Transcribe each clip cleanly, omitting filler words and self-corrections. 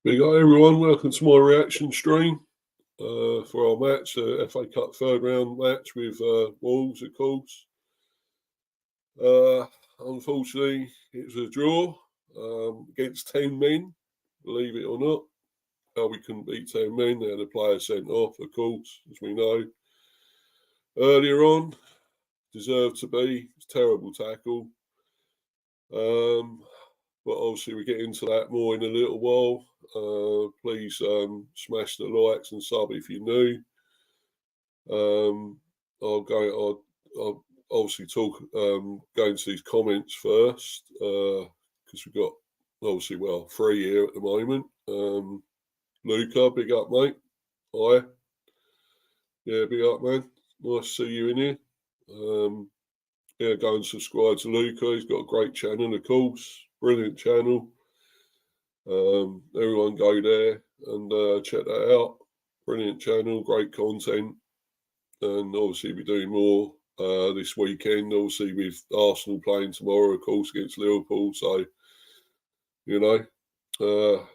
Big up everyone, welcome to my reaction stream for our match, FA Cup third round match with Wolves, of course. Unfortunately, it was a draw against 10 men, believe it or not. We couldn't beat 10 men, they had a player sent off, of course, as we know. Earlier on, deserved to be, terrible tackle. But obviously we'll get into that more in a little while. Please smash the likes and sub if you're new. I'll obviously go into these comments first because we've got obviously three here at the moment. Luca, big up mate. Hi. Yeah, big up man. Nice to see you in here. Yeah, go and subscribe to Luca. He's got a great channel, of course. Brilliant channel. Everyone go there and check that out. Brilliant channel, great content. And obviously we're doing more this weekend. Obviously with Arsenal playing tomorrow, of course, against Liverpool. So, you know,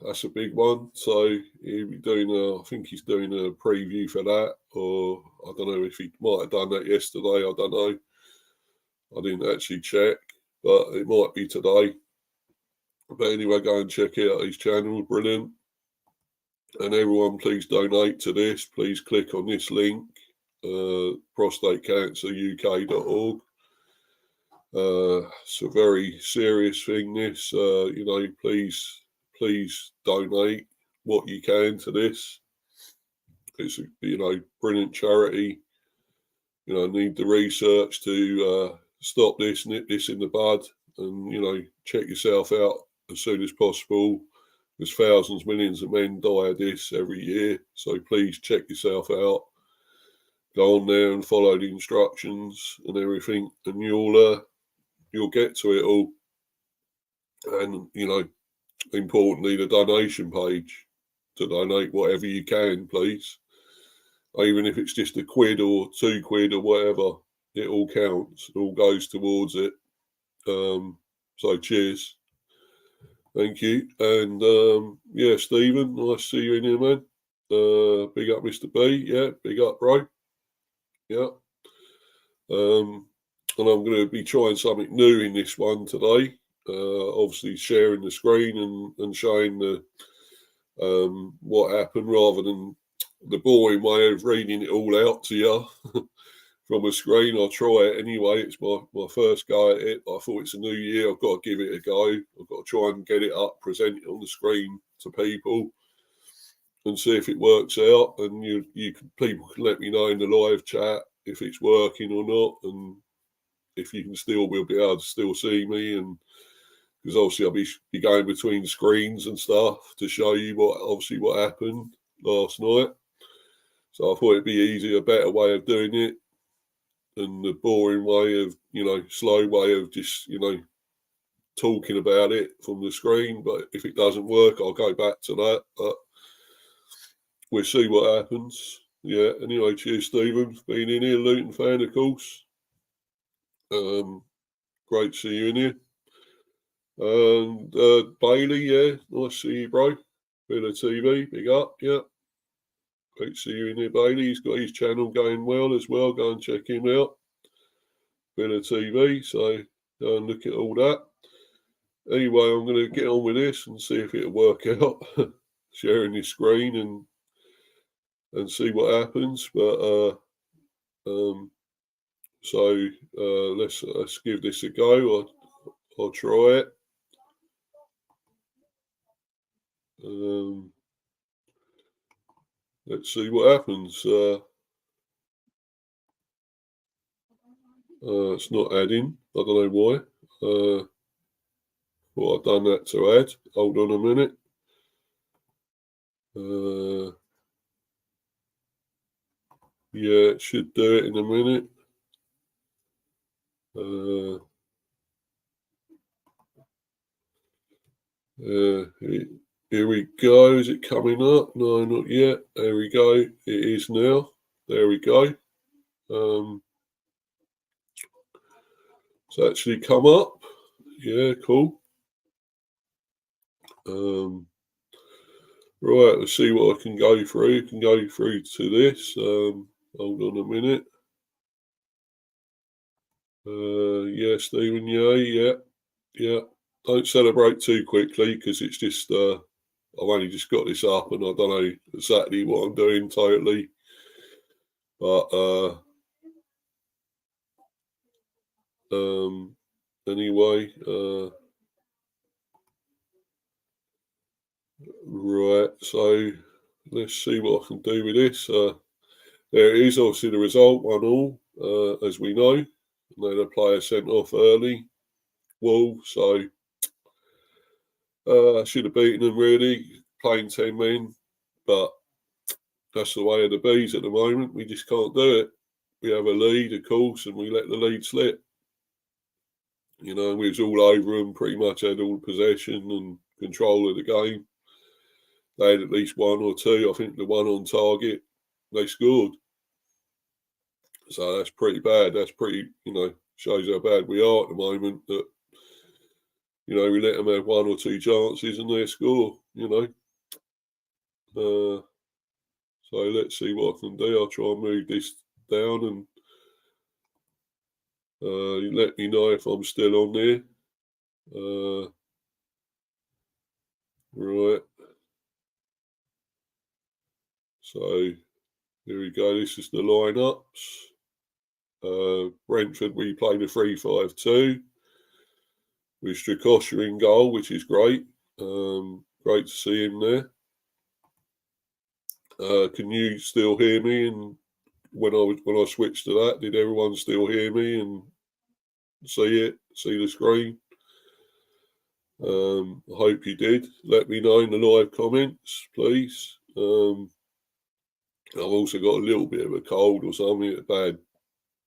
that's a big one. So he'll be doing I think he's doing a preview for that. Or I don't know if he might have done that yesterday. I don't know. I didn't actually check, but it might be today. But anyway, go and check out his channel, brilliant. And everyone, please donate to this. Please click on this link, prostatecanceruk.org. It's a very serious thing, this. You know, please donate what you can to this. It's a, you know, brilliant charity. You know, need the research to stop this, nip this in the bud, and, you know, check yourself out as soon as possible. There's thousands, millions of men die of this every year, so please check yourself out. Go on there and follow the instructions and everything, and you'll get to it all. And, you know, importantly, the donation page to donate whatever you can, please. Even if it's just £1 or £2 or whatever, it all counts. It all goes towards it. So cheers. Thank you. And yeah, Stephen, nice to see you in here, man. Big up, Mr. B. Yeah, big up, bro. Yeah. And I'm going to be trying something new in this one today. Obviously sharing the screen and showing the what happened rather than the boring way of reading it all out to you from a screen. I'll try it anyway. It's my first go at it. I thought it's a new year. I've got to give it a go. I've got to try and get it up, present it on the screen to people and see if it works out. And people can let me know in the live chat if it's working or not, and if you can will be able to still see me. And because obviously I'll be going between screens and stuff to show you what happened last night. So I thought it'd be easier, a better way of doing it than the boring way of, you know, slow way of just, you know, talking about it from the screen. But if it doesn't work, I'll go back to that. But we'll see what happens. Yeah, anyway, cheers, Stephen, for being in here. Luton fan, of course. Great to see you in here. And Bailey, yeah, nice to see you, bro. Bit of TV, big up, yeah. Great to see you in here, Bailey. He's got his channel going well as well. Go and check him out. Bit of TV, so go and look at all that. Anyway, I'm going to get on with this and see if it'll work out. Sharing this screen and see what happens. But so let's give this a go. I'll try it. Let's see what happens. It's not adding. I don't know why. Well, I've done that to add. Hold on a minute. Yeah, it should do it in a minute. Here we go. Is it coming up? No, not yet. There we go. It is now. There we go. It's actually come up. Yeah, cool. Right, let's see what I can go through. I can go through to this. Hold on a minute. Yeah, Stephen, yeah. Don't celebrate too quickly because it's just I've only just got this up and I don't know exactly what I'm doing totally. But anyway, right, so let's see what I can do with this. There it is, obviously the result, 1-1, as we know. And then a player sent off early, Wall, so I should have beaten them really, playing 10 men, but that's the way of the bees at the moment. We just can't do it. We have a lead, of course, and we let the lead slip. You know, we was all over them, pretty much had all possession and control of the game. They had at least one or two. I think the one on target, they scored. So that's pretty bad. That's pretty, shows how bad we are at the moment that, we let them have one or two chances and they score, So let's see what I can do. I'll try and move this down and you let me know if I'm still on there. Right. So here we go. This is the lineups. Brentford, we played a 3-5-2 with Strakosha in goal, which is great. Great to see him there. Can you still hear me? And when I switched to that, did everyone still hear me and see the screen? I hope you did. Let me know in the live comments, please. I've also got a little bit of a cold or something, a bad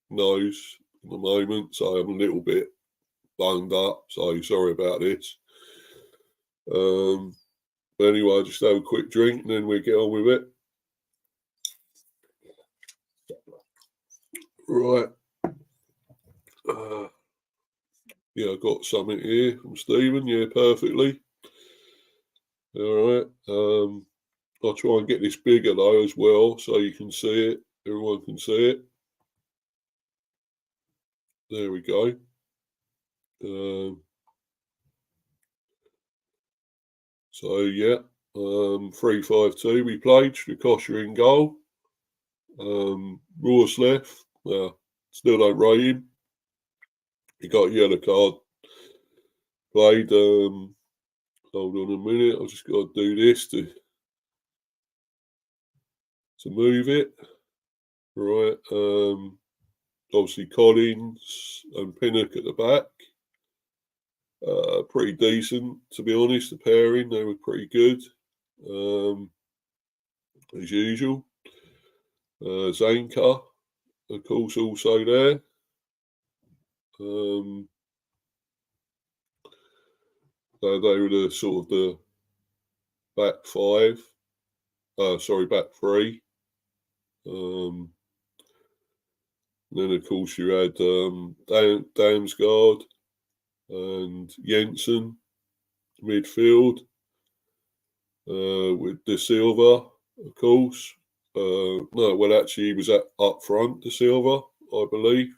nose at the moment, so I'm a little bit bunged up. So sorry about this. But anyway, I'll just have a quick drink and then we'll get on with it. Right. Yeah, I got something here from Stephen. Yeah, perfectly. All right. I'll try and get this bigger though as well, so you can see it. Everyone can see it. There we go. So yeah, 3-5-2. We played Strakosha in goal. Rorsleff, still don't rate him. He got a yellow card. Played. Hold on a minute. I've just got to do this to move it. Right. Obviously Collins and Pinnock at the back. Pretty decent, to be honest. The pairing, they were pretty good, as usual. Zanka, of course, also there. They were the sort of the back five. Back three. Then, of course, you had Damsgaard and Jensen midfield with De Silva, of course. No, well, actually, he was up front, De Silva, I believe.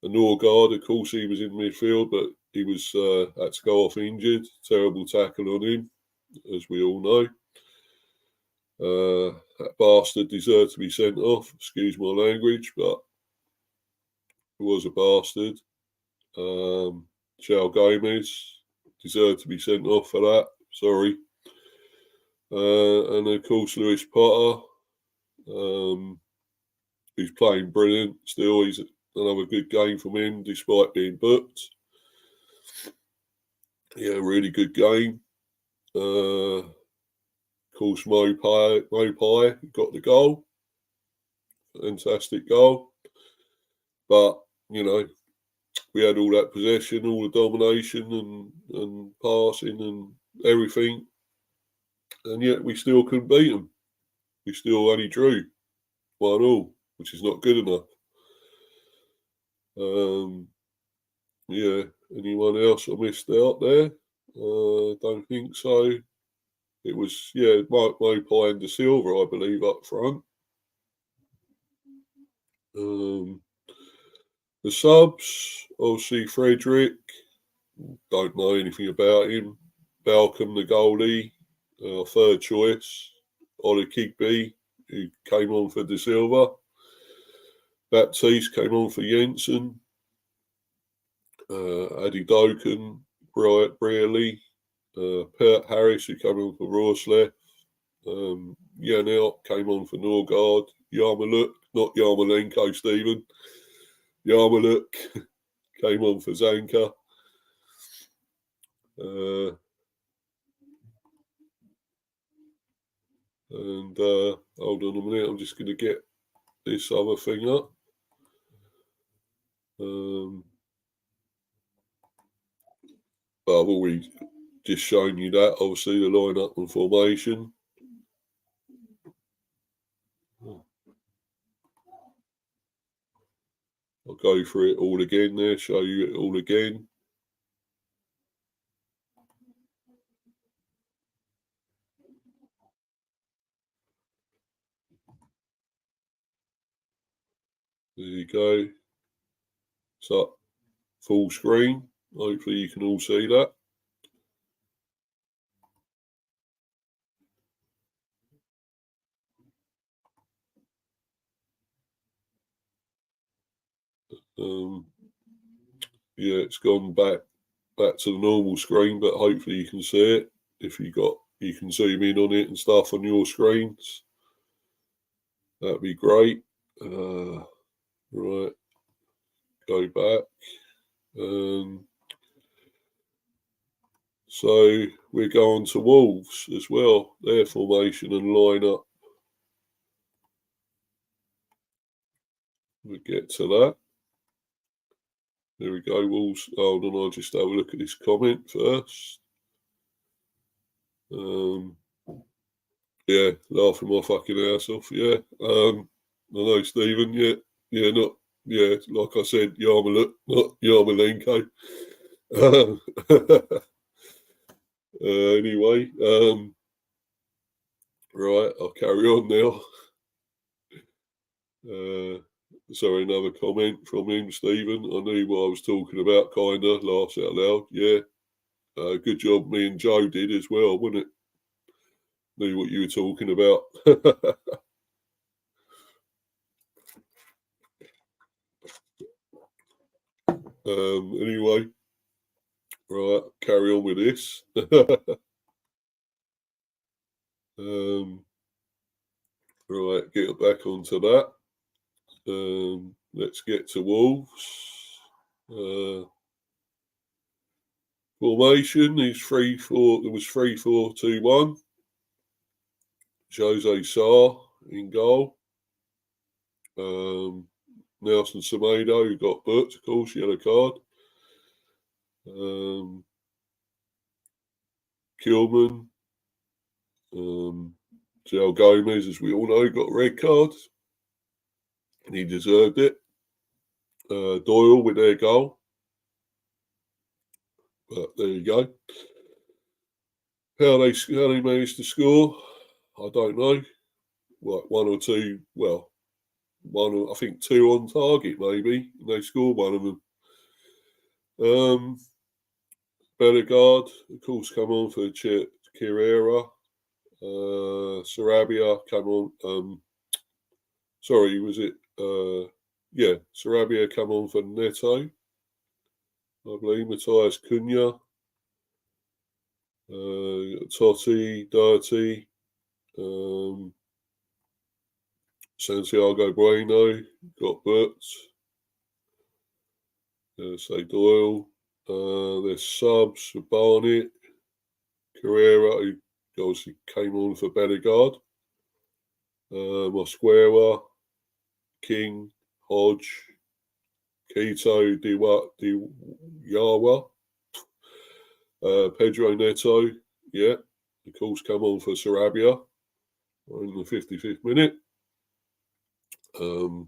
And Norgarrd, of course, he was in midfield, but he was had to go off injured. Terrible tackle on him, as we all know. That bastard deserved to be sent off. Excuse my language, but he was a bastard. Jaio Gomes deserved to be sent off for that. Sorry. And of course, Lewis Potter. He's playing brilliant still. He's another good game from him, despite being booked. Yeah, really good game. Of course, Mopai got the goal. Fantastic goal. But, we had all that possession, all the domination and passing and everything. And yet we still couldn't beat them. We still only drew 1-1, which is not good enough. Yeah, anyone else I missed out there? Don't think so. It was, yeah, Mopai and De Silva, I believe, up front. The subs, obviously Frederick, don't know anything about him. Balcom, the goalie, third choice. Ollie Kigby, who came on for De Silva. Baptiste came on for Jensen. Addy Doken, Bryant Brearley, Pert Harris, who came on for Rorsleff. Janelt came on for Norgarrd. Yarmaluk, not Yarmolenko, Stephen. Yarmaluk came on for Zanka. And hold on a minute, I'm just going to get this other thing up. But I've already just shown you that, obviously, the lineup and formation. I'll go through it all again there, show you it all again. There you go. So, full screen. Hopefully you can all see that. Yeah, it's gone back to the normal screen, but hopefully you can see it. If you can zoom in on it and stuff on your screens. That'd be great. Right, go back. So we're going to Wolves as well, their formation and lineup. We'll get to that. There we go, Wolves. Hold on, I'll just have a look at this comment first. Yeah, laughing my fucking ass off. Yeah, I know, Stephen. Yeah, like I said, Yarmaluk, not Yarmolenko. Anyway, right, I'll carry on now. Sorry, another comment from him, Stephen. I knew what I was talking about, kinda. Laughs out loud. Yeah, good job. Me and Joe did as well, wasn't it? Knew what you were talking about. Anyway, right, carry on with this. Right, get back onto that. Let's get to Wolves. Formation is 3-4. It was 3-4-2-1. Jose Sarr in goal. Nelson Semedo, who got booked, of course, yellow card. Kilman. Jaio Gomes, as we all know, got a red card. And he deserved it. Doyle with their goal. But there you go. How they managed to score, I don't know. Like one or two, well, I think two on target maybe, and they scored one of them. Bellegarde, of course, come on for Carrera. Sarabia come on. Sorry, was it? Yeah, Sarabia come on for Neto. I believe Matthias Cunha. Totti, Dirty. Santiago Bueno got booked. Say Doyle. There's subs for Barnett. Carrera, who obviously came on for Bellegarde. Mosquera, King, Hodge, Quito, Diyawa, Pedro Neto, yeah, of course, come on for Sarabia in the 55th minute. I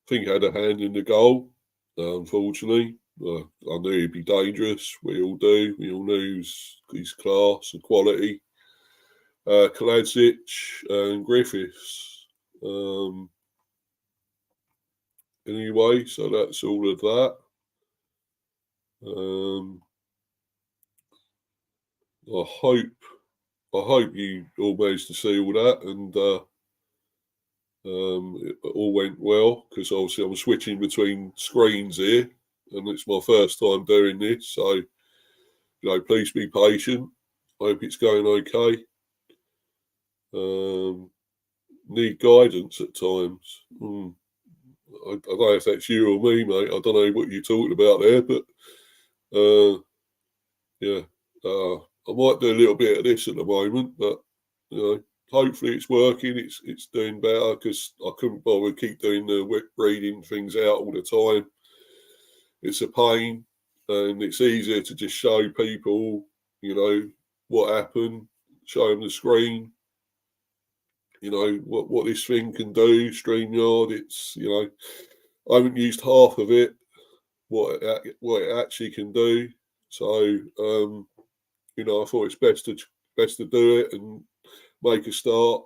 think had a hand in the goal, unfortunately. I knew he'd be dangerous. We all do. We all knew his class and quality. Kaladzic and Griffiths. Anyway, so that's all of that. I hope you all managed to see all that, and it all went well, because obviously I'm switching between screens here, and it's my first time doing this, so please be patient. Hope it's going okay. Need guidance at times. I don't know if that's you or me, mate. I don't know what you're talking about there, but yeah, I might do a little bit of this at the moment, but hopefully it's working. It's doing better, because I couldn't bother keep doing the reading things out all the time. It's a pain, and it's easier to just show people, what happened, show them the screen. What this thing can do, StreamYard. It's I haven't used half of it, what it actually can do. So I thought it's best to do it and make a start,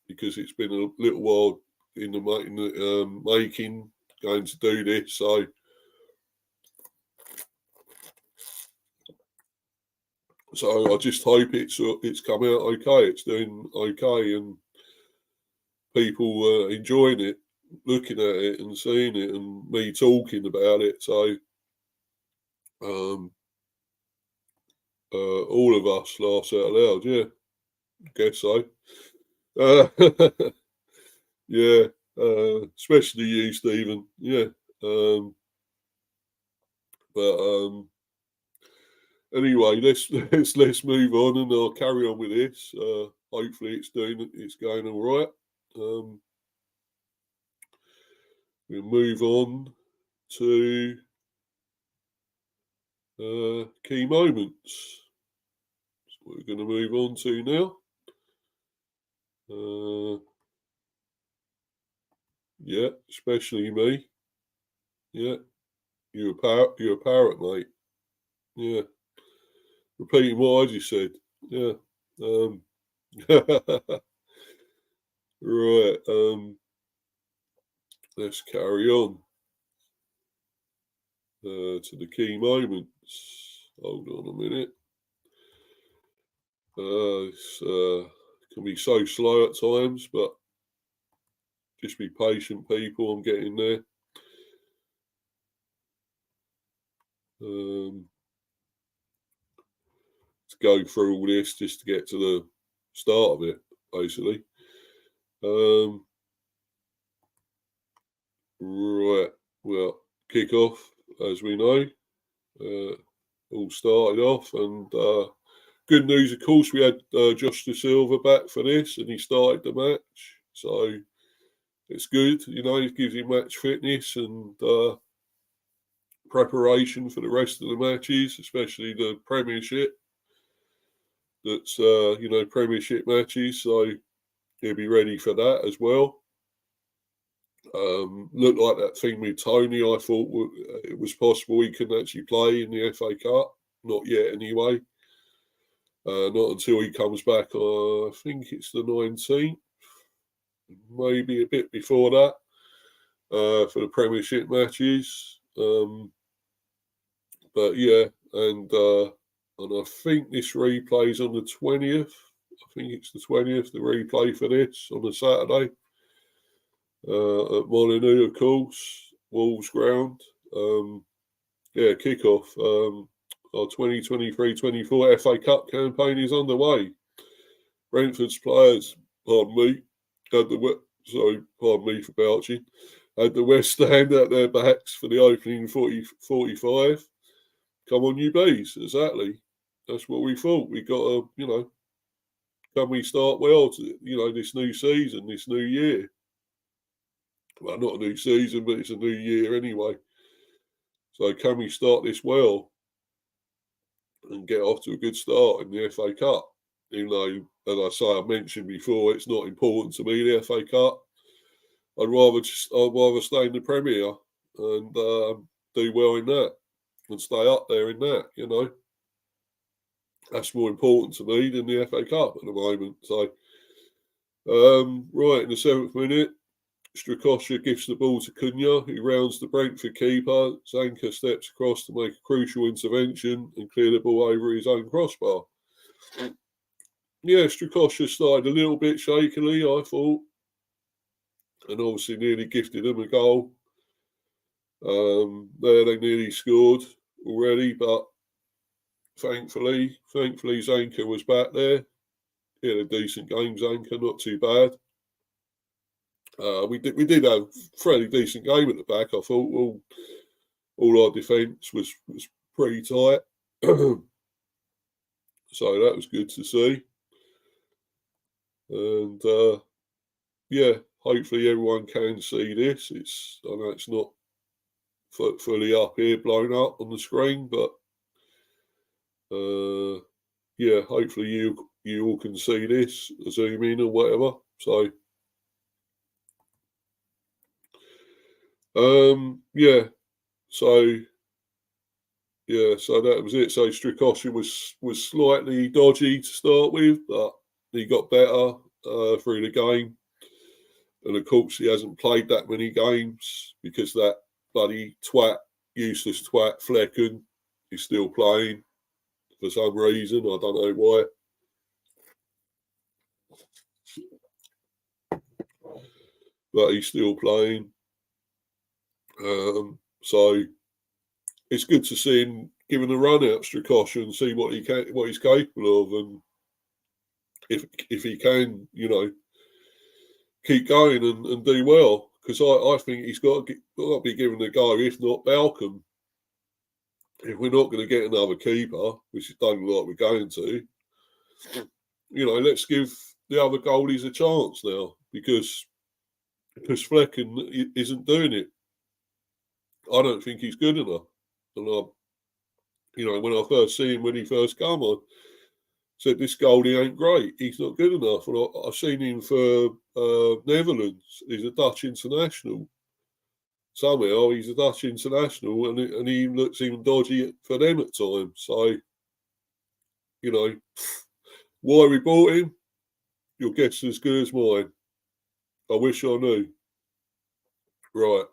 because it's been a little while in the making, going to do this. So I just hope it's come out okay. It's doing okay, and people enjoying it, looking at it and seeing it, and me talking about it. So all of us laughs out loud. Yeah, guess so. Yeah, especially you, Stephen. Yeah. But anyway, let's move on, and I'll carry on with this. Hopefully it's going all right. We'll move on to key moments. That's what we're going to move on to now. Yeah, especially me. Yeah, you're a parrot, mate. Yeah, repeating what I just said. Yeah. Right. Let's carry on to the key moments. Hold on a minute. It can be so slow at times, but just be patient, people. I'm getting there. To go through all this just to get to the start of it, basically. Right. Well, kick off, as we know. All started off, and good news, of course, we had Josh De Silva back for this, and he started the match. So it's good, it gives him match fitness and preparation for the rest of the matches, especially the Premiership. That's, Premiership matches, so he'll be ready for that as well. Looked like that thing with Toney, I thought it was possible he couldn't actually play in the FA Cup. Not yet, anyway. Not until he comes back, I think it's the 19th, maybe a bit before that, for the Premiership matches. But yeah, and I think this replay's on the 20th. I think it's the 20th, the replay for this on a Saturday. At Molineux, of course, Wolves ground. Yeah, kick-off. Our 2023-24 FA Cup campaign is underway. Brentford's players, pardon me for belching, had the West Stand at their backs for the opening 45. Come on, you bees, exactly. That's what we thought. We got to, can we start well to, this new season, this new year? Well, not a new season, but it's a new year anyway. So can we start this well and get off to a good start in the FA Cup? Even though, as I say, I mentioned before, it's not important to me, the FA Cup. I'd rather stay in the Premier and do well in that and stay up there in that, That's more important to me than the FA Cup at the moment. So, right, in the 7th minute, Strakosha gives the ball to Cunha, who rounds the Brentford keeper. Zanka steps across to make a crucial intervention and clear the ball over his own crossbar. Yeah, Strakosha started a little bit shakily, I thought, and obviously nearly gifted them a goal. There they nearly scored already, but thankfully Zanka was back there. He had a decent game, Zanka, not too bad. We did have a fairly decent game at the back. I thought all our defence was pretty tight, so that was good to see. And yeah, hopefully everyone can see this. I know it's not fully up here, blown up on the screen, but yeah, hopefully you all can see this, zoom in or whatever. So yeah, so that was it. So Strakosha was slightly dodgy to start with, but he got better through the game. And of course, he hasn't played that many games because that bloody useless twat, Flecken, is still playing for some reason. I don't know why. But he's still playing. So it's good to see him giving a run out Strakosha and see what he's capable of, and if he can, keep going and do well, because I think he's got to be given a go, if not Balcom. If we're not going to get another keeper, which it don't look like we're going to, let's give the other goalies a chance now, because Flecken isn't doing it. I don't think he's good enough. And when I first see him when he first come on, said this goalie ain't great. He's not good enough. And I've seen him for Netherlands. He's a Dutch international. Somehow he's a Dutch international, and he looks even dodgy for them at times. So, why we bought him, your guess is as good as mine. I wish I knew. Right.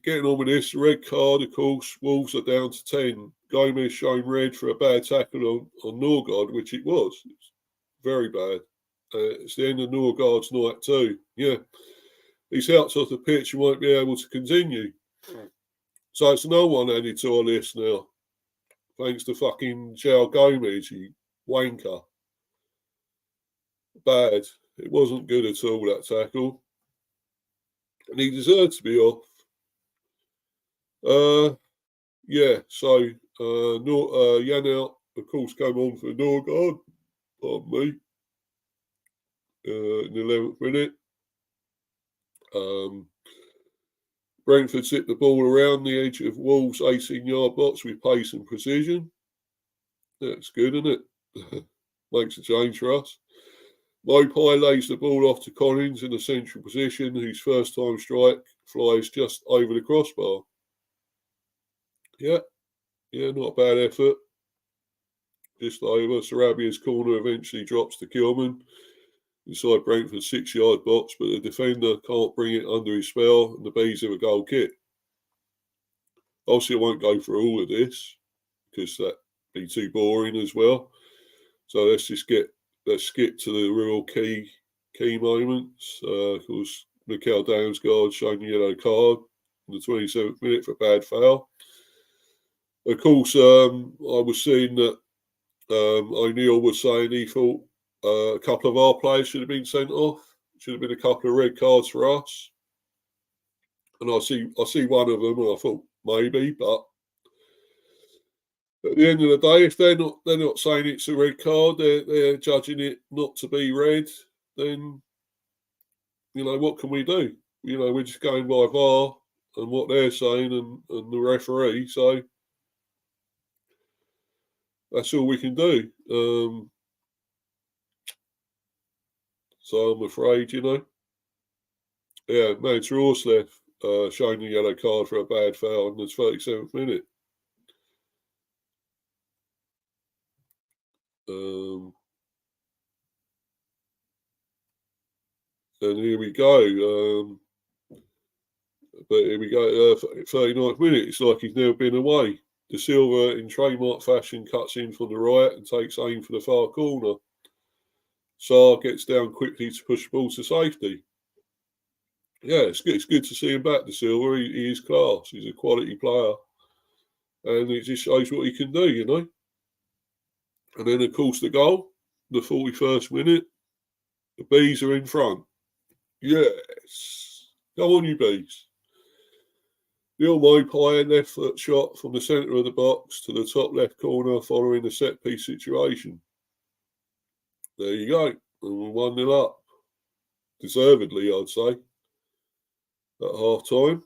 Getting on with this, red card, of course. Wolves are down to 10. Gomes shown red for a bad tackle on Norgarrd, which it was. It's very bad. It's the end of Norgard's night too. Yeah. He's out off the pitch and won't be able to continue. So it's no one added to our list now. Thanks to fucking Jaio Gomes, you wanker. Bad. It wasn't good at all, that tackle. And he deserved to be off. Yeah, so Yannout, of course, came on for Norgarrd. Pardon me. In the 11th minute. Brentford hit the ball around the edge of Wolves' 18-yard box with pace and precision. That's good, isn't it? Makes a change for us. Mopai lays the ball off to Collins in a central position, whose first-time strike flies just over the crossbar. Yeah, not a bad effort. Just over. Sarabia's corner eventually drops to Kilman inside Brentford's 6-yard box, but the defender can't bring it under his spell, and the Bees have a goal kick. Obviously, I won't go through all of this because that'd be too boring as well. So let's skip to the real key moments. Of course, Mikel Damsgaard showing the yellow card in the 27th minute for a bad foul. Of course, I was seeing that O'Neill was saying he thought a couple of our players should have been sent off. Should have been a couple of red cards for us. And I see one of them, and I thought maybe, but at the end of the day, if they're not saying it's a red card, they're judging it not to be red, then what can we do? We're just going by VAR and what they're saying and the referee. So that's all we can do. So I'm afraid, yeah, Max Rorsleff showing the yellow card for a bad foul in the 37th minute. And here we go. But here we go, 39th minute. It's like he's never been away. De Silva, in trademark fashion, cuts in from the right and takes aim for the far corner. Sarr gets down quickly to push the ball to safety. Yeah, it's good to see him back, De Silva. He is class. He's a quality player. And it just shows what he can do, you know. And then, of course, the goal, the 41st minute. The Bees are in front. Yes. Go on, you Bees. The Mopai left foot shot from the centre of the box to the top left corner following a set-piece situation. There you go. And we're 1-0 up. Deservedly, I'd say. At half-time.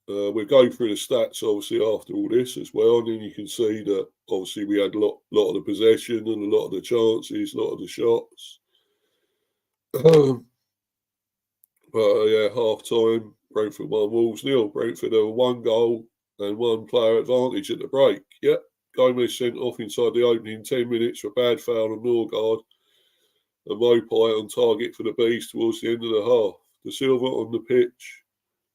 We'll go through the stats, obviously, after all this as well. And then you can see that, obviously, we had a lot of the possession and a lot of the chances, a lot of the shots. But, yeah, half-time. Brentford 1, Wolves 0. Brentford have 1 goal and 1 player advantage at the break. Yep, Gomes sent off inside the opening 10 minutes for a bad foul on Norgarrd. And Mopai on target for the Bees towards the end of the half. De Silva on the pitch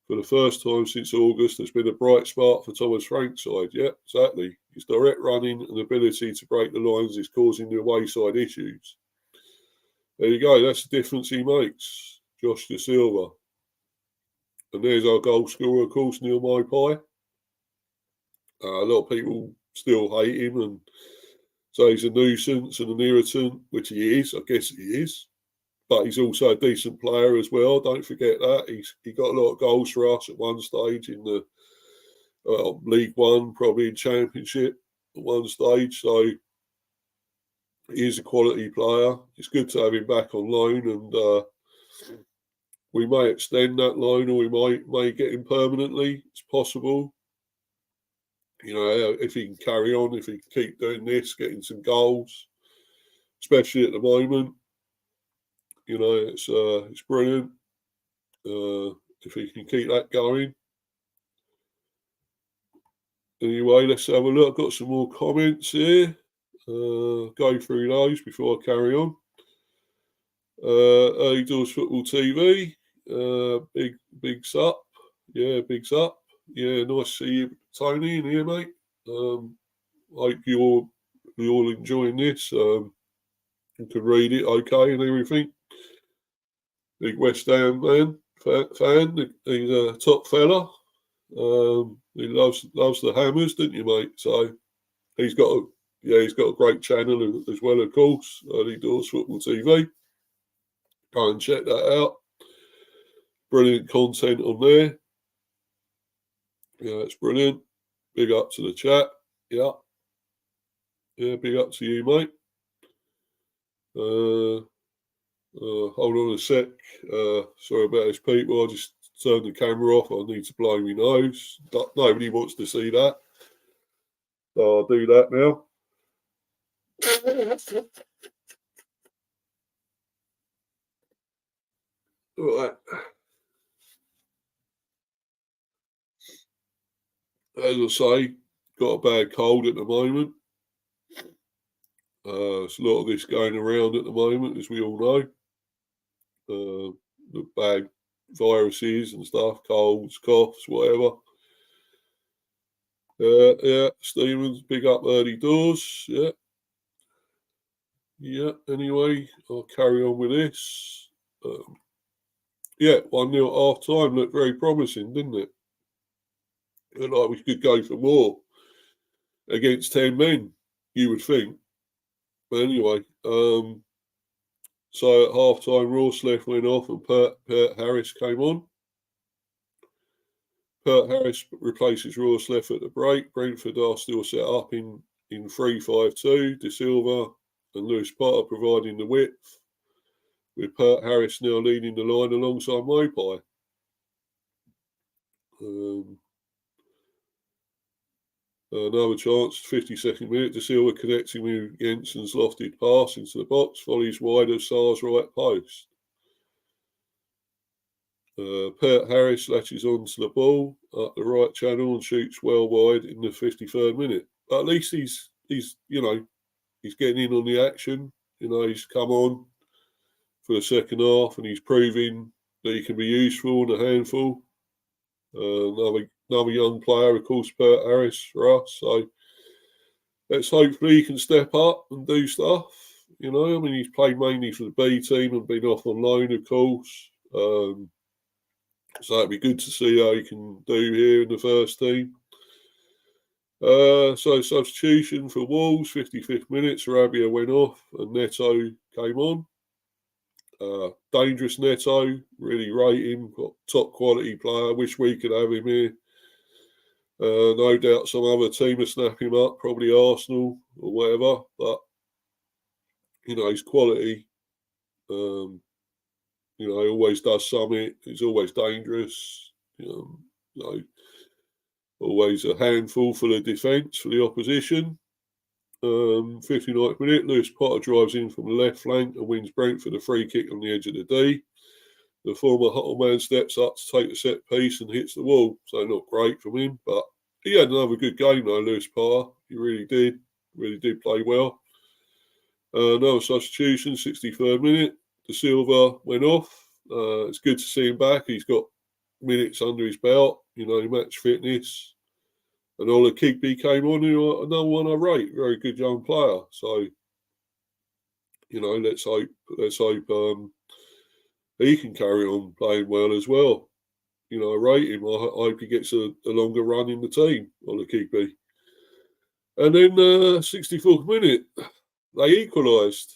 for the first time since August has been a bright spark for Thomas Frank's side. Yep, exactly. His direct running and ability to break the lines is causing the away side issues. There you go, that's the difference he makes. Josh De Silva. And there's our goal scorer, of course, Neil Mopai. A lot of people still hate him and say he's a nuisance and an irritant, which he is. I guess he is. But he's also a decent player as well. Don't forget that. He got a lot of goals for us at one stage in the League One, probably in Championship at one stage. So he is a quality player. It's good to have him back on loan, and we may extend that loan, or we may get him permanently. It's possible. You know, if he can carry on, if he can keep doing this, getting some goals, especially at the moment, you know, it's brilliant. If he can keep that going. Anyway, let's have a look. I've got some more comments here. Go through those before I carry on. Early Doors Football TV. Bigs up. Yeah, bigs up. Yeah, nice to see you, Toney, in here, mate. Hope you're all enjoying this. You can read it okay and everything. Big West Ham fan. He's a top fella. He loves the Hammers, didn't you, mate? So he's got a great channel as well, of course. Early Doors Football TV. Go and check that out. Brilliant content on there. Yeah, it's brilliant. Big up to the chat. Yeah. Yeah, big up to you, mate. Hold on a sec. Sorry about this, people. I just turned the camera off. I need to blow my nose. Nobody wants to see that. So I'll do that now. Right. As I say, got a bad cold at the moment. There's a lot of this going around at the moment, as we all know. The bad viruses and stuff, colds, coughs, whatever. Yeah, Stevens, big up Early Doors. Yeah. Yeah, anyway, I'll carry on with this. Yeah, 1-0 at half time looked very promising, didn't it? Looked like we could go for more against 10 men, you would think. But anyway, so at half time, Rawsleff went off and Pert Harris came on. Pert Harris replaces Rawsleff at the break. Brentford are still set up in 3-5-2. De Silva and Lewis Potter providing the width, with Pert Harris now leading the line alongside Mopai. Another chance, 52nd minute. De Silva connecting with Jensen's lofted pass into the box, volleys wide of Sarr's right post. Pert Harris latches onto the ball up the right channel and shoots well wide in the 53rd minute. But at least he's you know, he's getting in on the action. You know, he's come on for the second half, and he's proving that he can be useful and a handful. Another young player, of course, Bert Harris for us. So let's hopefully he can step up and do stuff. You know, I mean, he's played mainly for the B team and been off on loan, of course. So it'd be good to see how he can do here in the first team. So substitution for Wolves, 55th minute, Sarabia went off and Neto came on. Dangerous Neto, really rate him, got top quality player. Wish we could have him here. No doubt some other team will snap him up, probably Arsenal or whatever, but you know, his quality, you know, he always does something. He's always dangerous, you know, always a handful for the defence, for the opposition. 59th minute, Lewis Potter drives in from the left flank and wins Brentford a free kick on the edge of the D. The former Hull man steps up to take the set piece and hits the wall. So not great from him, but he had another good game though, Lewis Potter. He really did play well. Another substitution, 63rd minute. De Silva went off. It's good to see him back. He's got minutes under his belt, you know, match fitness. And Ola Kigby came on, another one I rate, very good young player. So, you know, let's hope he can carry on playing well as well. You know, I rate him. I hope he gets a longer run in the team, Ola Kigby. And then 64th minute, they equalised.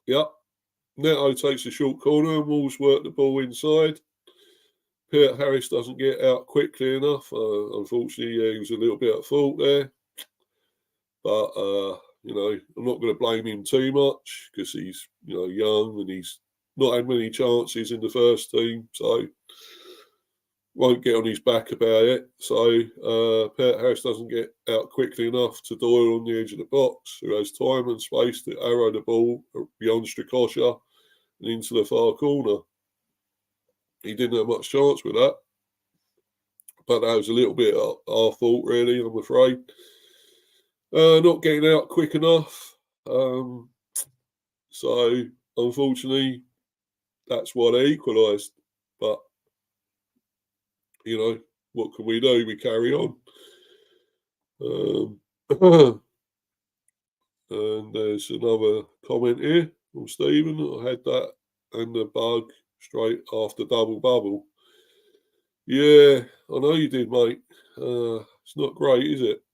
Yep. Neto takes a short corner and Wolves work the ball inside. Peter Harris doesn't get out quickly enough. Unfortunately, he was a little bit at fault there. But, you know, I'm not going to blame him too much because he's, you know, young and he's not had many chances in the first team. So, won't get on his back about it. So, Peter Harris doesn't get out quickly enough to Doyle on the edge of the box, who has time and space to arrow the ball beyond Strakosha and into the far corner. He didn't have much chance with that. But that was a little bit our fault, really, I'm afraid. Not getting out quick enough. So, unfortunately, that's why they equalised. But, you know, what can we do? We carry on. And there's another comment here from Stephen. I had that and the bug straight after double bubble. Yeah, I know you did, mate. It's not great, is it?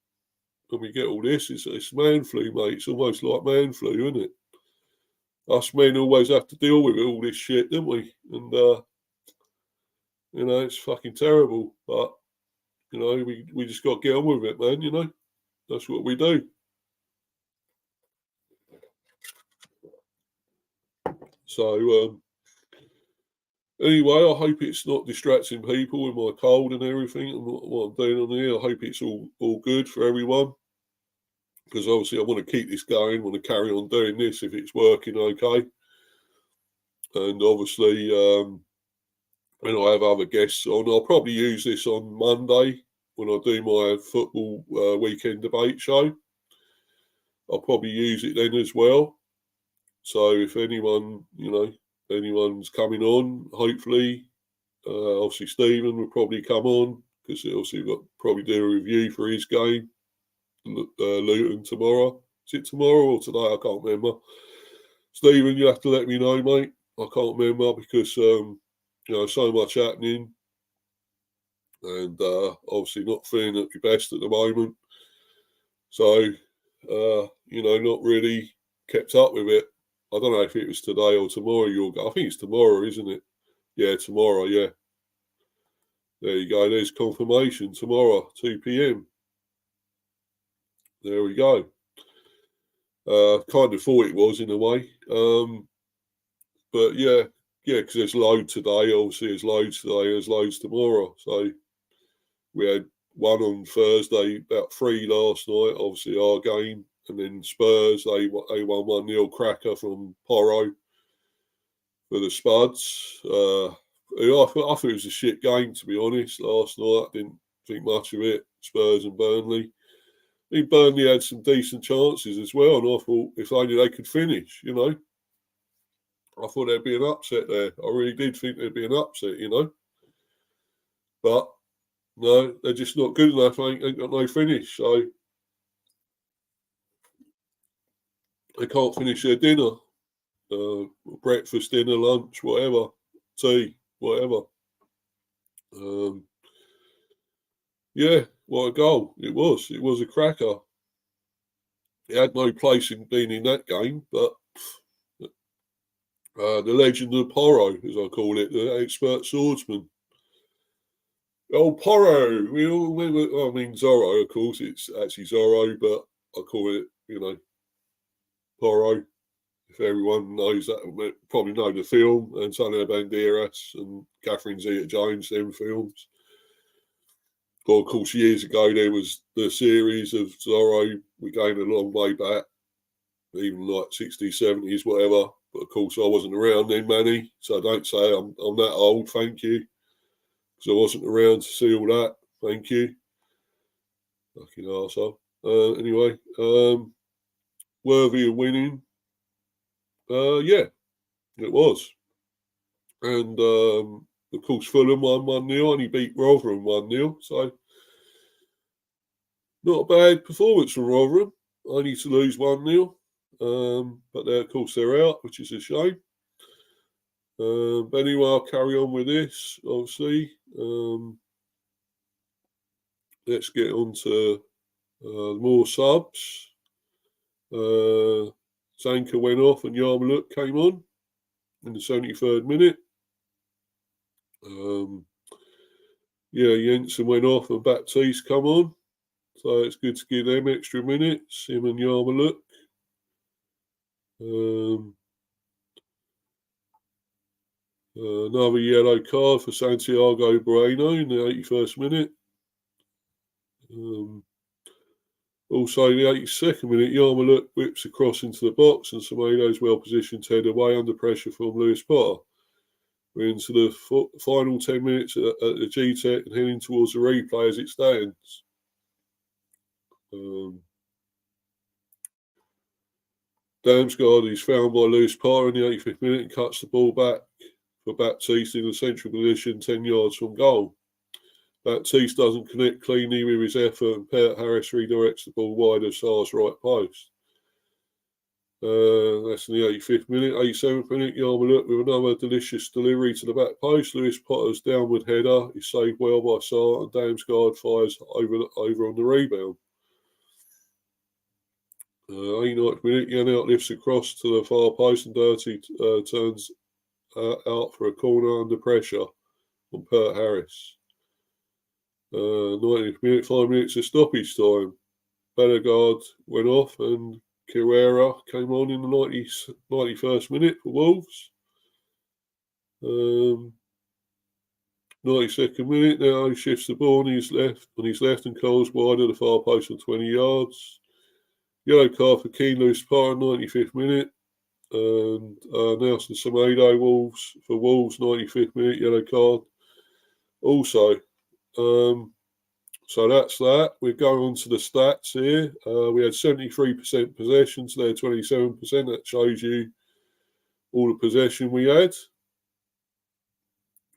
When we get all this, it's man flu, mate. It's almost like man flu, isn't it? Us men always have to deal with all this shit, don't we? And, you know, it's fucking terrible. But, you know, we just got to get on with it, man, you know? That's what we do. So, anyway, I hope it's not distracting people with my cold and everything and what I'm doing on here. I hope it's all good for everyone. Because obviously I want to keep this going, want to carry on doing this if it's working okay. And obviously, when I have other guests on, I'll probably use this on Monday when I do my football weekend debate show. I'll probably use it then as well. So if anyone, you know, anyone's coming on, hopefully, obviously Stephen will probably come on because obviously we've got probably do a review for his game, Luton tomorrow. Is it tomorrow or today? I can't remember. Stephen, you have to let me know, mate. I can't remember because, you know, so much happening and obviously not feeling at your best at the moment. So, you know, not really kept up with it. I don't know if it was today or tomorrow I think it's tomorrow, isn't it? Yeah, tomorrow, yeah. There you go. There's confirmation. Tomorrow, 2 p.m. There we go. Kind of thought it was in a way. But yeah, because there's loads today. Obviously, there's loads today. There's loads tomorrow. So we had one on Thursday, about 3 last night. Obviously, our game. And then Spurs, they won 1-0 cracker from Porro for the Spuds. I thought it was a shit game, to be honest, last night. I didn't think much of it, Spurs and Burnley. Burnley had some decent chances as well, and I thought if only they could finish, you know. I thought there'd be an upset there. I really did think there'd be an upset, you know. But no, they're just not good enough. They ain't got no finish, so they can't finish their dinner, breakfast, dinner, lunch, whatever, tea, whatever. Yeah, what a goal it was! It was a cracker. It had no place in being in that game, but the legend of Porro, as I call it, the expert swordsman. Oh, Porro! We all remember. I mean, Zorro, of course, it's actually Zorro, but I call it, you know, Porro. If everyone knows that, probably know the film, Antonio Banderas and Catherine Zeta-Jones, them films. Well, of course, years ago there was the series of Zorro. We're going a long way back, even like 60s, 70s, whatever. But of course, I wasn't around then, Manny. So don't say I'm that old. Thank you, because I wasn't around to see all that. Thank you. Fucking arsehole. Anyway, worthy of winning. Yeah, it was. And of course, Fulham won 1-0, and he beat Rotherham 1-0. So not a bad performance from Rotherham. Only to lose 1-0. But of course they're out, which is a shame. But anyway, I'll carry on with this, obviously. Let's get on to more subs. Zanka went off and Yarmaluk came on in the 73rd minute. Yeah, Jensen went off and Baptiste come on. So it's good to give them extra minutes, him and Yarmaluk. Another yellow card for Santiago Bueno in the 81st minute. Also, in the 82nd minute, Yarmaluk whips across into the box and Semedo's well positioned to head away under pressure from Lewis Potter. We're into the final 10 minutes at the Gtech and heading towards the replay as it stands. Damsgaard is found by Lewis Potter in the 85th minute and cuts the ball back for Baptiste in the central position 10 yards from goal. Baptiste doesn't connect cleanly with his effort and Pert Harris redirects the ball wide of Sarr's right post. That's in the 85th minute. 87th minute, Yarmaluk with another delicious delivery to the back post. Lewis Potter's downward header is saved well by Sarr and Damsgaard fires over on the rebound. 89th minute, Yannick lifts across to the far post and Dirty turns out for a corner under pressure from Pert Harris. 90th minute, 5 minutes of stoppage time. Bellegarde went off and Carrera came on in the 91st minute for Wolves. 92nd minute, now he shifts the ball on his left and calls wide of the far post for 20 yards. Yellow card for Keane Lewis Potter, 95th minute. And Nelson Semedo for Wolves, 95th minute, yellow card. Also, so that's that. We're going on to the stats here. We had 73% possession to their 27%. That shows you all the possession we had.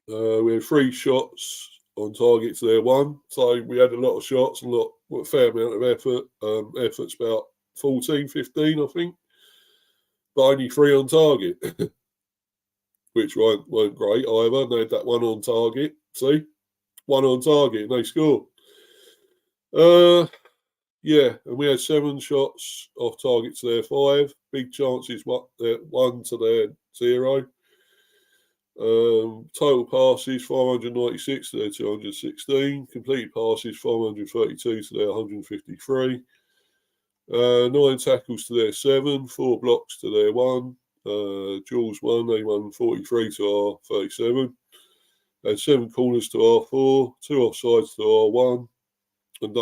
We had 3 shots on target to their 1. So we had a lot of shots and a fair amount of effort. Effort's about 14, 15, I think. But only 3 on target, which weren't great either. They had that 1 on target. See? 1 on target and they scored. Yeah, and we had 7 shots off target to their 5. Big chances, 1 to their 0. Total passes 596 to their 216. Completed passes 532 to their 153. 9 tackles to their 7. 4 blocks to their 1. Jules won. They won 43 to our 37. Had 7 corners to our 4. 2 offsides to our 1. And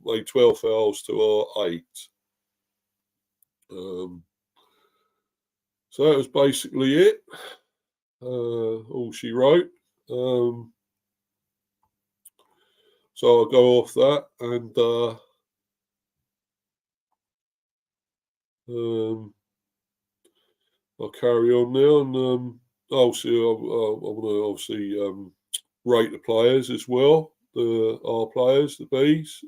made 12 fouls to our 8. So that was basically it. All she wrote. So I'll go off that and I'll carry on now, and obviously I want to obviously rate the players as well, our players, the Bees,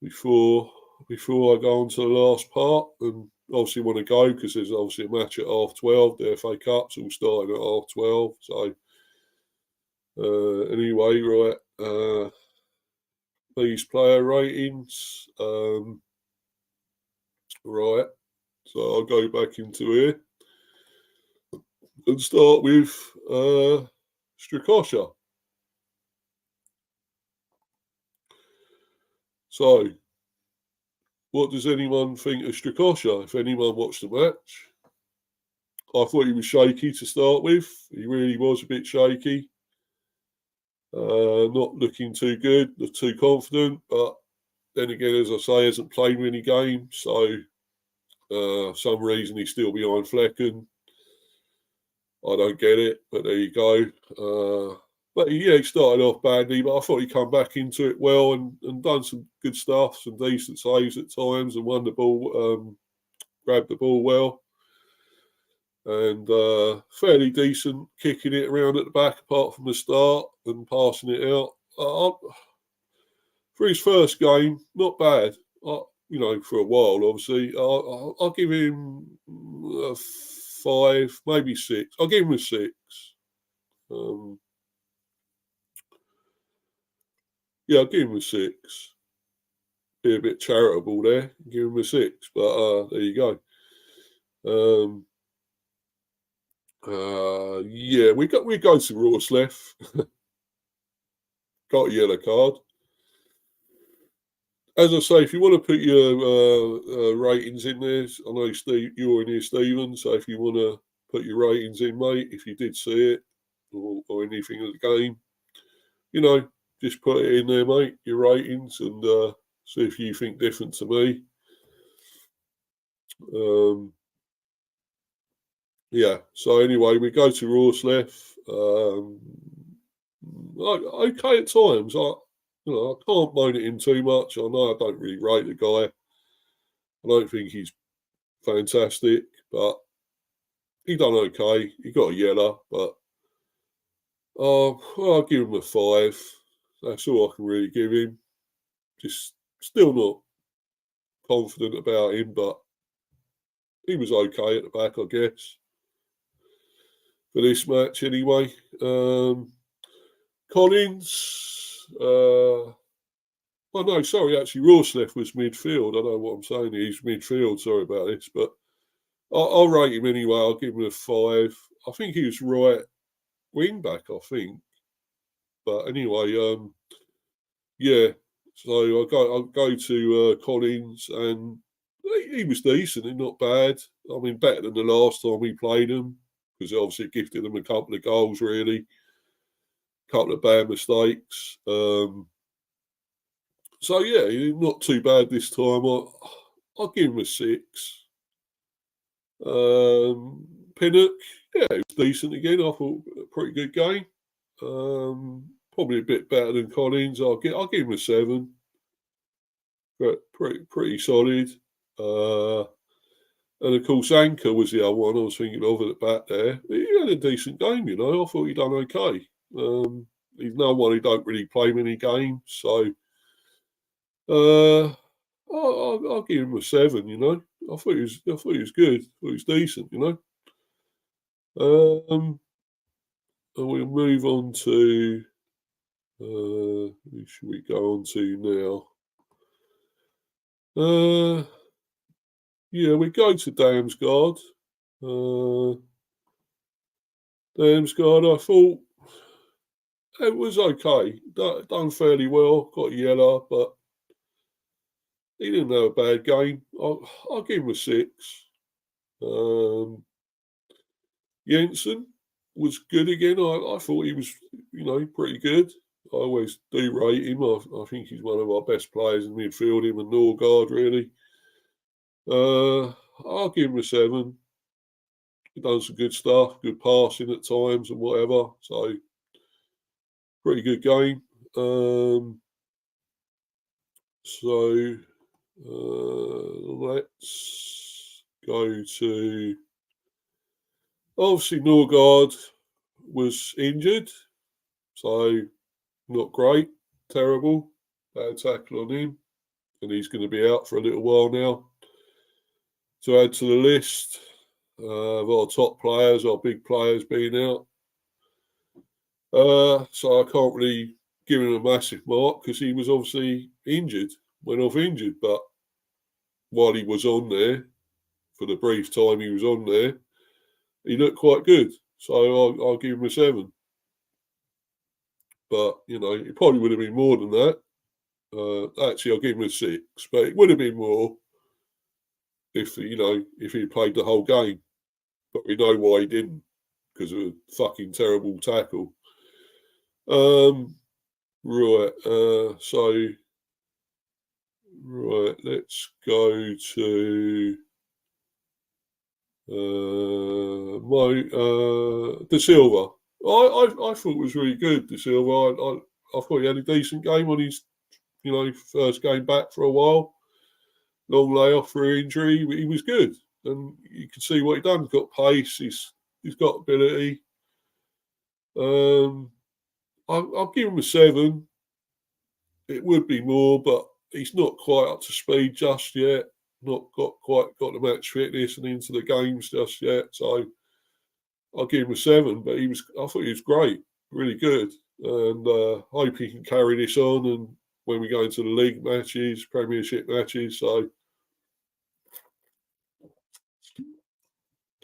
before I go on to the last part, and obviously want to go because there's obviously a match at 12:30. The FA Cup's all starting at 12:30. So anyway, right, Bees player ratings, right. So I'll go back into here and start with Strakosha. So, what does anyone think of Strakosha? If anyone watched the match, I thought he was shaky to start with. He really was a bit shaky. Not looking too good, not too confident. But then again, as I say, hasn't played many games. So, some reason he's still behind Flecken. I don't get it, but there you go. But yeah, he started off badly, but I thought he'd come back into it well and done some good stuff, some decent saves at times, and won the ball, grabbed the ball well, and fairly decent kicking it around at the back, apart from the start and passing it out. For his first game, not bad. For a while, obviously, I'll give him a 5, maybe 6. I'll give him a 6. Yeah, I'll give him a 6. Be a bit charitable there. Give him a 6, but there you go. Yeah, we go to Rorsleff. Got a yellow card. As I say, if you want to put your ratings in there, I know Steve, you're in here, Stephen. So if you want to put your ratings in, mate, if you did see it or anything of the game, just put it in there, mate. Your ratings, and see if you think different to me. Yeah. So anyway, we go to Rorsleff. Okay at times. I can't moan at him too much. I know I don't really rate the guy. I don't think he's fantastic, but he done okay. He got a yellow, but I'll give him a 5. That's all I can really give him. Just still not confident about him, but he was okay at the back, I guess, for this match anyway. Collins, no, sorry, actually, Rorsleff was midfield. I know what I'm saying. He's midfield. Sorry about this, but I'll rate him anyway. I'll give him a 5. I think he was right wing back, I think. But anyway, yeah. So I'll go to Collins, and he was decent and not bad. I mean, better than the last time we played him, because obviously it gifted them a couple of goals, really. A couple of bad mistakes. So yeah, not too bad this time. I'll give him a 6. Pinnock, yeah, it was decent again. I thought a pretty good game. Probably a bit better than Collins. I'll give him a 7. But pretty solid. And of course, Anchor was the other one I was thinking of at the back there. He had a decent game, I thought he'd done okay. He's no one who don't really play many games, so I'll give him a 7. I thought he was good. I thought he was decent. And we'll move on to who should we go on to now? Yeah, we go to Damsgaard. Damsgaard, I thought it was okay. Done fairly well. Got a yellow, but he didn't have a bad game. I'll give him a 6. Jensen was good again. I thought he was, pretty good. I always do rate him. I think he's one of our best players in midfield, him and Norgarrd, really. I'll give him a 7. He done some good stuff, good passing at times and whatever. So, pretty good game. So, Let's go to... Obviously, Norgarrd was injured, so not great, terrible, bad tackle on him, and he's going to be out for a little while now. To add to the list of our top players, our big players being out, so I can't really give him a massive mark because he was obviously injured, went off injured, but while he was on there, for the brief time he was on there, he looked quite good. So I'll give him a 7. But, you know, it probably would have been more than that. Actually, I'll give him a 6. But it would have been more if, you know, if he played the whole game. But we know why he didn't, because of a fucking terrible tackle. Right, let's go to De Silva. I thought it was really good, De Silva. I thought he had a decent game on his, you know, first game back for a while. Long layoff for injury. He was good, and you can see what he done. He's got pace. He's got ability. I'll give him a 7. It would be more, but he's not quite up to speed just yet. Not quite got the match fitness and into the games just yet. So I'll give him a 7. But I thought he was great, really good, and hope he can carry this on. And when we go into the league matches, Premiership matches, so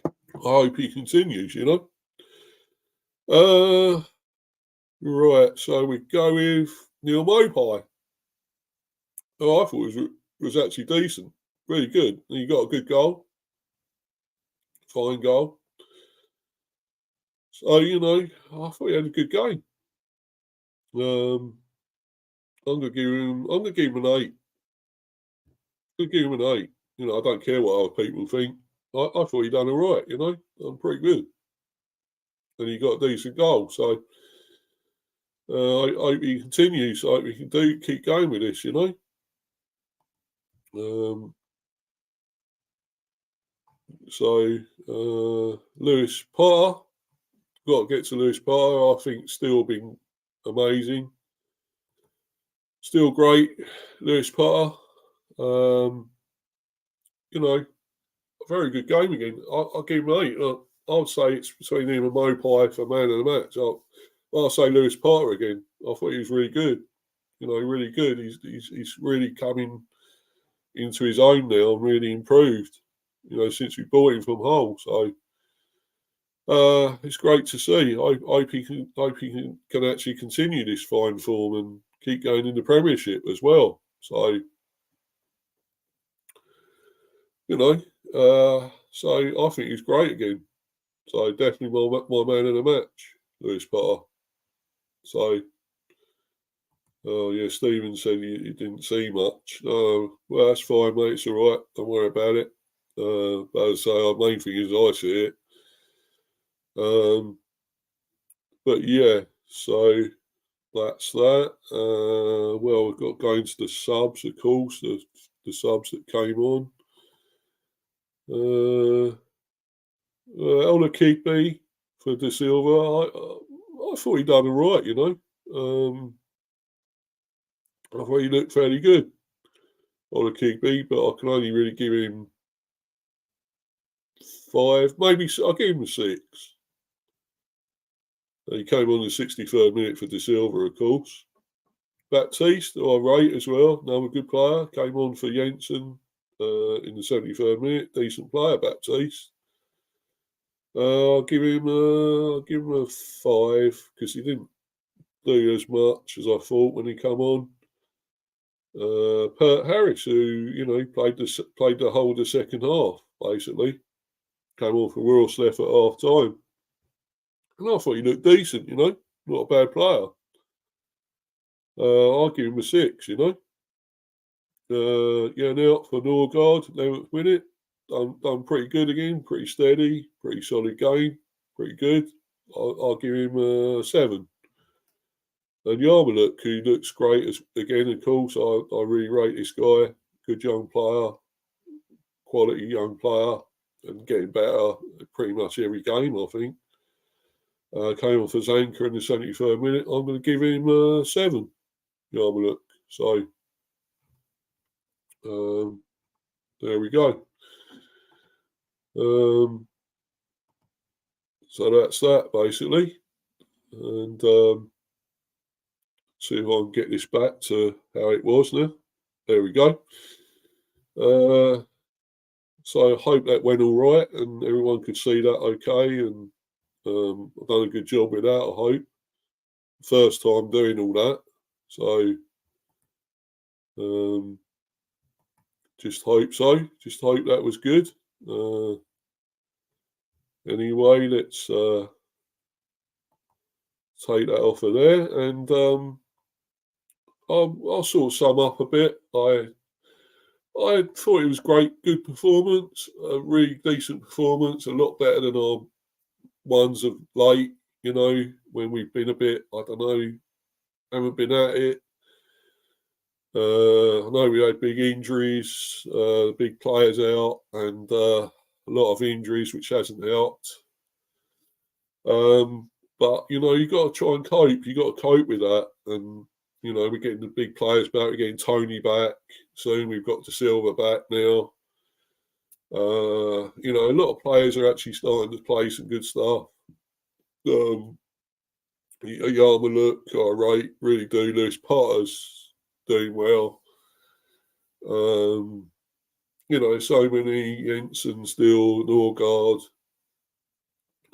I hope he continues. You know. Right. So we go with Neil Mopai. Oh, I thought it was actually decent. Really good. And he got a good goal. Fine goal. So, you know, I thought he had a good game. I'm gonna give him an 8. I'm gonna give him an 8. You know, I don't care what other people think. I thought he done all right, you know. I'm pretty good. And he got a decent goal. So I hope he continues. I hope he can keep going with this, you know. Lewis Potter, got to get to Lewis Potter. I think still been amazing, still great. Lewis Potter, you know, a very good game again. I'll give him an 8. I would say it's between him and Mopai for man of the match. I'll say Lewis Potter again. I thought he was really good. You know, really good. He's really coming into his own now and really improved. You know, since we bought him from Hull. So it's great to see. I hope he can actually continue this fine form and keep going in the Premiership as well. So, you know, so I think he's great again. So definitely my man of the match, Lewis Potter. So, oh yeah, Stephen said you didn't see much. Well, that's fine, mate. It's all right. Don't worry about it. But as I say, the main thing is I see it. But yeah, so that's that. Well, we've got going to the subs, of course, the subs that came on. Elder Keigby for De Silva. I thought he done all right, you know. I thought he looked fairly good, Elder Keigby, but I can only really give him 5. Maybe I'll give him a 6. He came on the 63rd minute for De Silva, of course. Baptiste, I rate as well. Another good player. Came on for Jensen in the 73rd minute. Decent player, Baptiste. I'll give him a 5 because he didn't do as much as I thought when he come on. Pert Harris, who you know played the whole of the second half, basically came on for Wilsleth at half time, and I thought he looked decent. You know, not a bad player. I'll give him a 6. You know. Now for Norgarrd, 11th minute. Done pretty good again, pretty steady, pretty solid game, pretty good. I'll give him a 7. And Yarmulke, who looks great again, of course. I really rate this guy. good young player, quality young player, and getting better pretty much every game, I think. Came off as anchor in the 73rd minute. I'm going to give him 7. Yarmulke. So there we go. So that's that basically, and see if I can get this back to how it was now. There we go. So I hope that went all right and everyone could see that okay, and I've done a good job with that, I hope. First time doing all that, so just hope so. Just hope that was good. Anyway, let's take that off of there, and I'll sort of sum up a bit. I thought it was great, good performance, a really decent performance, a lot better than our ones of late, you know, when we've been a bit, I don't know, haven't been at it. I know we had big injuries, big players out, and a lot of injuries, which hasn't helped. But, you know, you've got to try and cope. You've got to cope with that. And, you know, we're getting the big players back. We're getting Toney back soon. We've got De Silva back now. You know, a lot of players are actually starting to play some good stuff. Yarmulke, right, really do. Lewis Potter's doing well. You know, so many Jensen still, Norgarrd.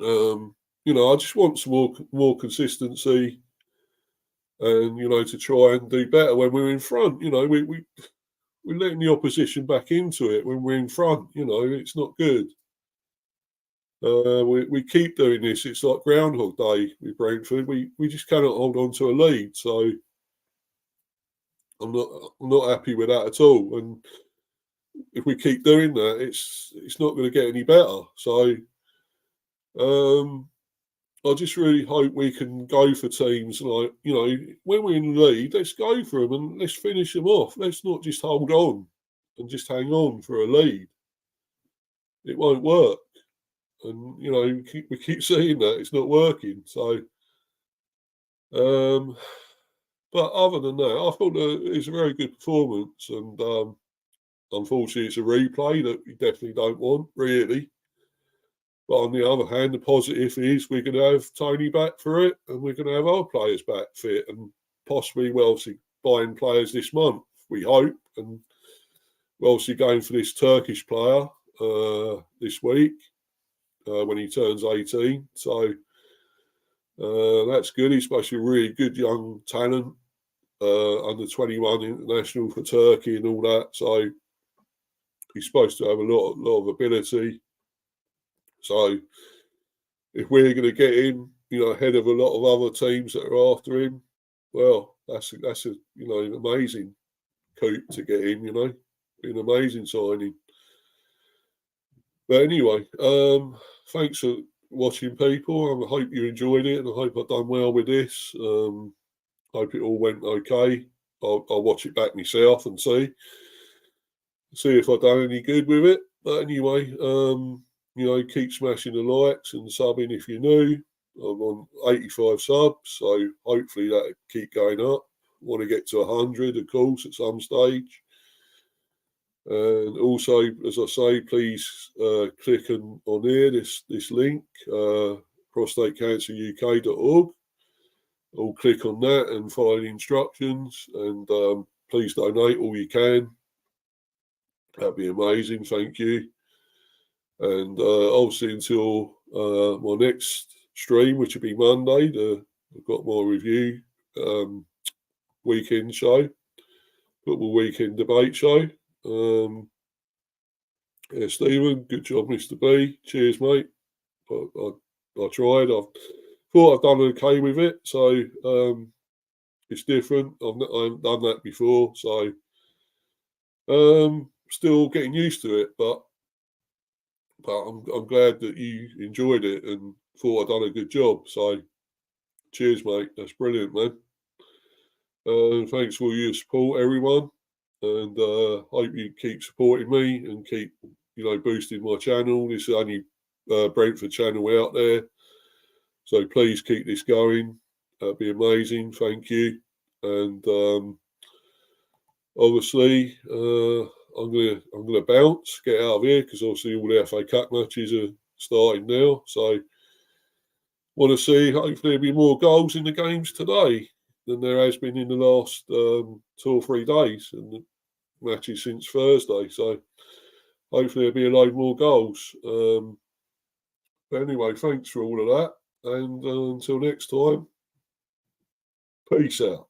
You know, I just want some more consistency, and you know, to try and do better when we're in front. You know, we're letting the opposition back into it when we're in front. You know, it's not good. We keep doing this. It's like Groundhog Day with Brentford. We just cannot hold on to a lead. So I'm not happy with that at all. And if we keep doing that, it's not going to get any better. So I just really hope we can go for teams like, you know, when we're in the lead, let's go for them and let's finish them off. Let's not just hold on and just hang on for a lead. It won't work. And, you know, we keep seeing that it's not working. So, but other than that, I thought that it's a very good performance. And unfortunately, it's a replay that we definitely don't want, really. But on the other hand, the positive is we're going to have Toney back for it, and we're going to have our players back fit, and possibly we're obviously buying players this month, we hope. And we're obviously going for this Turkish player this week when he turns 18. So that's good. He's supposed to be a really good young talent, under 21 international for Turkey and all that. So he's supposed to have a lot of ability. So if we're going to get him, you know, ahead of a lot of other teams that are after him, well, that's a you know, an amazing coup to get him. You know, be an amazing signing. But anyway, thanks for watching, people. I hope you enjoyed it, and I hope I've done well with this. Hope it all went okay. I'll watch it back myself and see if I've done any good with it. But anyway, you know, keep smashing the likes and subbing if you're new. I'm on 85 subs, so hopefully that'll keep going up. Want to get to 100, of course, at some stage. And also, as I say, please click on here, this link, prostatecanceruk.org. Or click on that and follow the instructions, and please donate all you can. That'd be amazing, thank you. And obviously until my next stream, which will be Monday, I've got my review weekend show, football weekend debate show. Yeah, Stephen, good job, Mr. B. Cheers, mate. I tried. I thought I've done okay with it, so it's different. I haven't done that before, so still getting used to it. But I'm glad that you enjoyed it and thought I'd done a good job. So cheers, mate. That's brilliant, man. Thanks for your support, everyone. and hope you keep supporting me and keep, boosting my channel. This is the only Brentford channel out there, so please keep this going. That'd be amazing. Thank you. And obviously, I'm gonna bounce, get out of here, because obviously all the FA Cup matches are starting now. So, want to see, hopefully there'll be more goals in the games today than there has been in the last 2 or 3 days and the matches since Thursday. So, hopefully there'll be a load more goals. But anyway, thanks for all of that, and until next time, peace out.